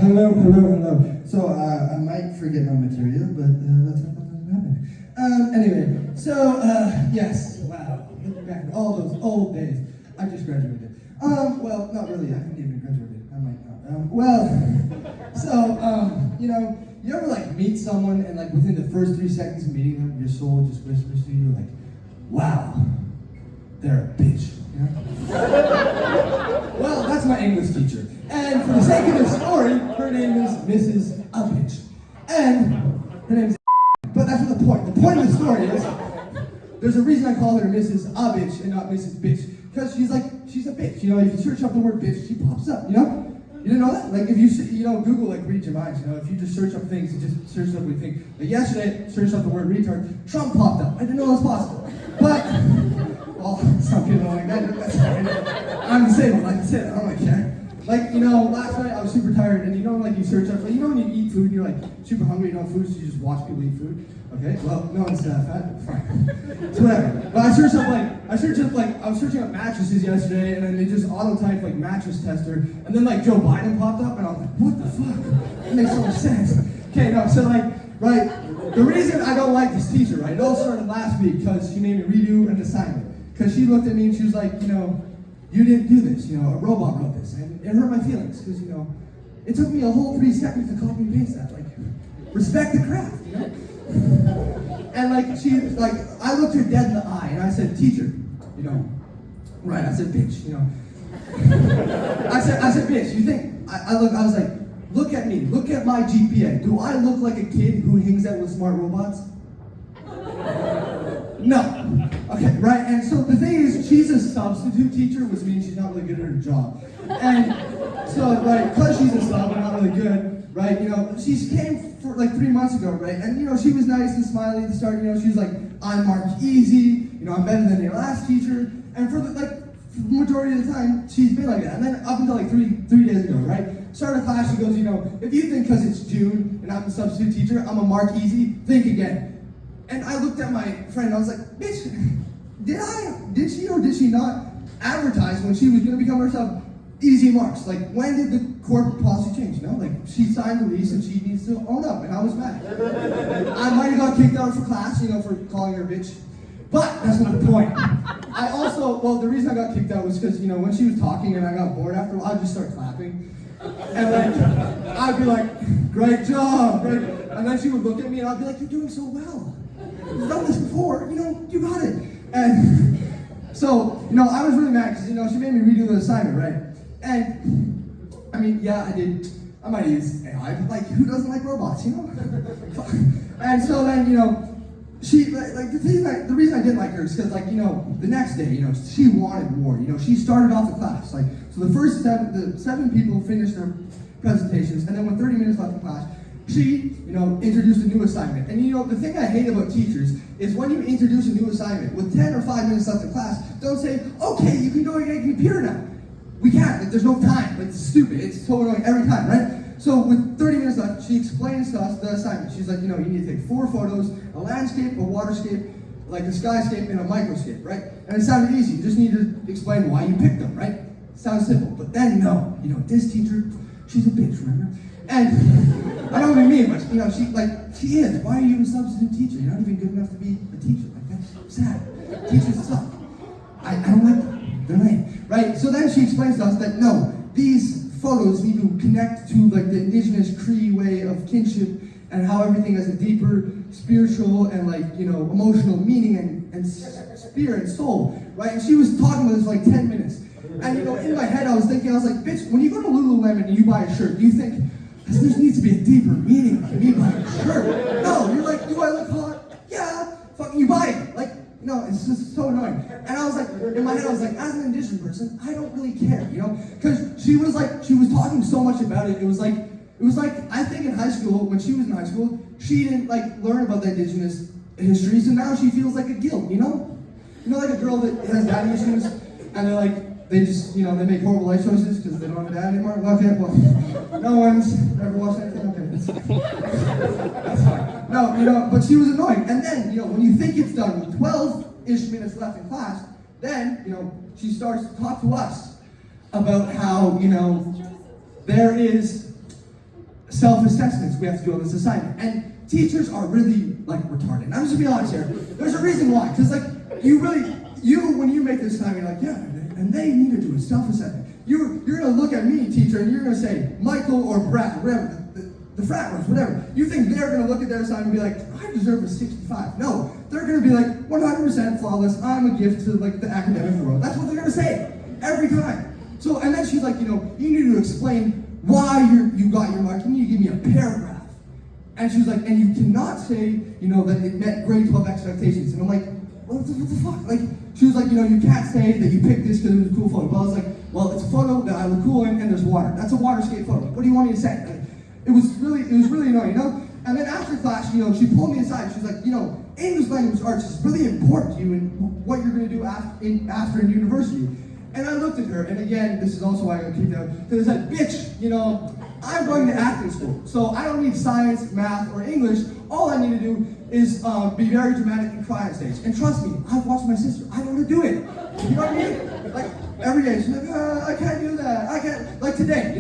hello. So, I might forget my material, but that's not going to happen. Anyway, so, yes, wow. Looking back at all those old days. I just graduated. Well, not really. I haven't even graduated. I might not. You ever, like, meet someone and, like, within the first 3 seconds of meeting them, your soul just whispers to you, like, wow, they're a bitch. You know? Well, that's my English teacher. And for the sake of the story, her name is Mrs. A Bitch. And her name is but that's not the point. The point of the story is, there's a reason I call her Mrs. A Bitch and not Mrs. Bitch. Because she's a bitch. You know, if you search up the word bitch, she pops up, you know? You didn't know that? Like, if you Google, like, read your minds, you know? If you just search up things, you just search up what you think. Like, yesterday, I searched up the word retard, Trump popped up. I didn't know it was possible. But, well, some people don't like that. That's fine. I'm disabled. I can say that. I don't really care. Like, you know, last night I was super tired, and you know, like, you search up, like, you know when you eat food and you're, like, super hungry, you don't have food, so you just watch people eat food? Okay, well, no one's fat, fine. It's whatever. But I was searching up mattresses yesterday, and then they just auto-typed, like, mattress tester, and then, like, Joe Biden popped up, and I was like, what the fuck? That makes so much sense. Okay, no, so, like, right, the reason I don't like this teacher, right, it all started last week, because she made me redo an assignment. Because she looked at me and she was like, you know, you didn't do this, you know, a robot wrote this, and it hurt my feelings, because, you know, it took me a whole 3 seconds to copy and paste that, like, respect the craft, you know? And, like, I looked her dead in the eye, and I said, teacher, you know, right, I said, bitch, you know. I said, bitch, you think, I was like, look at me, look at my GPA. Do I look like a kid who hangs out with smart robots? No. Okay, right, and so the thing is, she's a substitute teacher, which means she's not really good at her job. And so, right, because she's a sub and not really good, right, you know, she came for like 3 months ago, right, and, you know, she was nice and smiley at the start, you know, she was like, I'm marked easy, you know, I'm better than your last teacher, and for the majority of the time, she's been like that, and then up until like three days ago, right, start of class, she goes, you know, if you think because it's June and I'm the substitute teacher, I'm a mark easy, think again. And I looked at my friend and I was like, bitch, did she or did she not advertise when she was going to become herself easy marks? Like, when did the corporate policy change, you know? Like, she signed the lease and she needs to own up, and I was mad. I might have got kicked out for class, you know, for calling her a bitch. But that's not the point. The reason I got kicked out was because, you know, when she was talking and I got bored after a while, I'd just start clapping. And like, I'd be like, great job, great. And then she would look at me and I'd be like, you're doing so well. You've done this before, you know, you got it. And so, you know, I was really mad because, you know, she made me redo the assignment, right? And, I mean, yeah, I did. I might use AI, but like, who doesn't like robots, you know? And so then, you know, she, the reason I didn't like her is because, like, you know, the next day, you know, she wanted more. You know, she started off the class. Like, so the first seven people finished their presentations, and then with 30 minutes left in class, she, you know, introduced a new assignment. And, you know, the thing I hate about teachers is when you introduce a new assignment with 10 or 5 minutes left in class, don't say, okay, you can go and get a computer now. We can't. Like, there's no time. Like, it's stupid. It's so annoying every time, right? So with 30 minutes left, she explains to us the assignment. She's like, you know, you need to take 4 photos, a landscape, a waterscape, like a skyscape, and a microscape, right? And it sounded easy. You just need to explain why you picked them, right? Sounds simple. But then, no. You know, this teacher, she's a bitch, remember? And I don't even mean much. You know, she is. Why are you a substitute teacher? You're not even good enough to be a teacher. Like, that's sad. Teachers suck. I don't like them. They're lame, right? So then she explains to us that, no, these photos need to connect to, like, the indigenous Cree way of kinship and how everything has a deeper spiritual and, like, you know, emotional meaning and spirit and soul, right? And she was talking about this for like 10 minutes. And, you know, in my head I was like, bitch, when you go to Lululemon and you buy a shirt, you think, there needs to be a deeper meaning to me buying a shirt. No, you're like, do I look hot? Yeah, fucking you buy it. Like, no, it's just so annoying. And I was like, in my head, I was like, as an indigenous person, I don't really care, you know? Because she was talking so much about it. It was like, I think in high school, when she was in high school, she didn't, like, learn about the indigenous history, so now she feels like a guilt, you know? You know, like a girl that has daddy issues, and they're like, they just, you know, they make horrible life choices because they don't have a dad anymore? Okay, well, no one's ever watched anything? Okay, that's fine. No, you know, but she was annoying. And then, you know, when you think it's done with 12-ish minutes left in class, then, you know, she starts to talk to us about how, you know, there is self-assessments we have to do on this assignment. And teachers are really, like, retarded. And I'm just gonna be honest here. There's a reason why. Because, like, when you make this assignment, you're like, yeah, and they need to do a self-assessment. You're gonna look at me, teacher, and you're gonna say, Michael or Brad, whatever, the frat ones, whatever. You think they're gonna look at their assignment and be like, I deserve a 65. No, they're gonna be like, 100% flawless, I'm a gift to, like, the academic world. That's what they're gonna say, every time. So, and then she's like, you need to explain why you got your mark. You need to give me a paragraph. And she was like, and you cannot say, that it met grade 12 expectations. And I'm like, what the fuck? Like, she was like, you can't say that you picked this because it was a cool photo. Well, I was like, well, it's a photo that I look cool in, and there's water. That's a water skate photo. What do you want me to say? Like, it was really annoying, And then after class, she pulled me aside. She was like, English language arts is really important to you and what you're going to do after in university. And I looked at her, and again, this is also why I got kicked out, because I said, bitch, I'm going to acting school, so I don't need science, math, or English. All I need to do is be very dramatic and cry on stage. And trust me, I've watched my sister. I know how to do it. You know what I mean? Like, every day, she's like, I can't do that. I can't. Like today,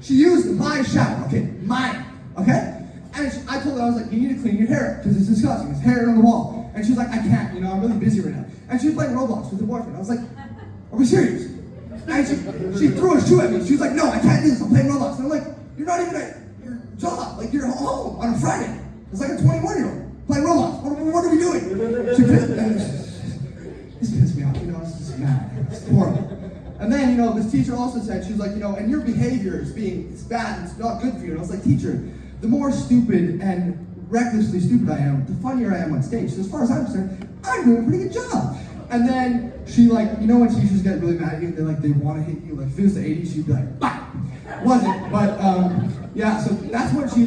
she used my shower, okay? Mine, okay? And I told her, I was like, you need to clean your hair, because it's disgusting. It's hair on the wall. And she was like, I can't, I'm really busy right now. And she was playing Roblox with her boyfriend. I was like, are we serious? And she threw a shoe at me. She was like, no, I can't do this. I'm playing Roblox. And I'm like, you're not even at your job. Like, you're home on a Friday. It's like a 21-year-old playing Roblox. What are we doing? This pissed me off. It's just mad. It's horrible. And then, this teacher also said, she was like, and your behavior is bad. It's not good for you. And I was like, teacher, the more stupid and recklessly stupid I am, the funnier I am on stage. So as far as I'm concerned, I'm doing a pretty good job. And then she when teachers get really mad at you, they want to hit you. Like if it was the 80s, she'd be like, bah! Wasn't, but yeah. So that's what she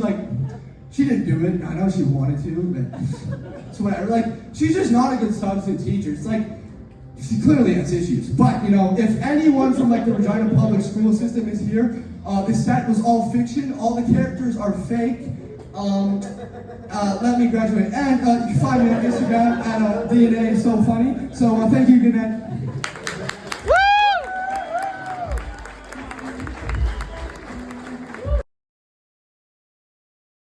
didn't do it. I know she wanted to, but so whatever. Like she's just not a good substitute teacher. It's like she clearly has issues. But if anyone from the Regina public school system is here, this set was all fiction. All the characters are fake. Let me graduate. And you can find me on Instagram at DNA So Funny. So thank you, good night.